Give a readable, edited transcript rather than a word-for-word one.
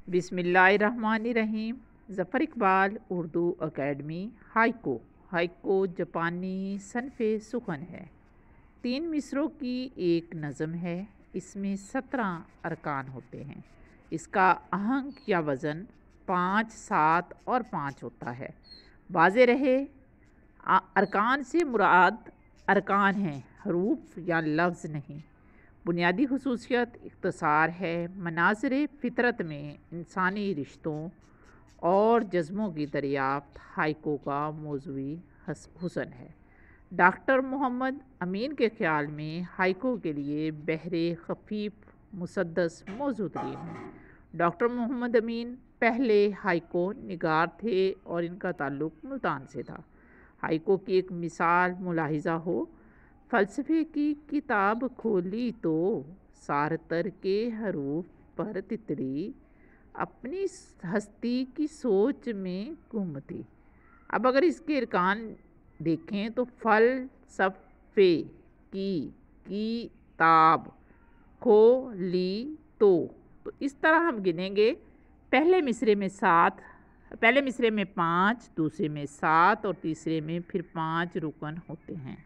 बिस्मिल्लाहिर्रहमानिर्रहीम। Zafar Iqbal Urdu academy. Haiku जापानी सनफ़े सुखन है। 3 मिसरों की एक नज़म है। इसमें 17 अरकान होते हैं। इसका आहंग या वज़न 5, 7 और 5 होता है। वाज़े रहे, अरकान से मुराद अरकान हैं, हरूफ या लफ्ज़ नहीं। बुनियादी खुसूसियत इख्तिसार है। मनाज़िर फ़ितरत में इंसानी रिश्तों और जज्बों की दरियाफ्त हाइको का मौज़ूई हुस्न है। डॉक्टर मोहम्मद अमीन के ख़्याल में हाइको के लिए बहरे खफीफ मुसद्दस मौजू तरीन है। डॉक्टर मोहम्मद अमीन पहले हाइको निगार थे और इनका ताल्लुक़ मुल्तान से था। हाइको की एक मिसाल मुलाहिज़ा हो। फ़लसफ़े की किताब खोली तो सारतर के हरूफ पर तितली अपनी हस्ती की सोच में गुम थी। अब अगर इसके अरकान देखें तो फ़लसफ़े की किताब खोली तो इस तरह हम गिनेंगे। पहले मिसरे में 7, पहले मिसरे में 5, दूसरे में 7 और तीसरे में फिर 5 रुकन होते हैं।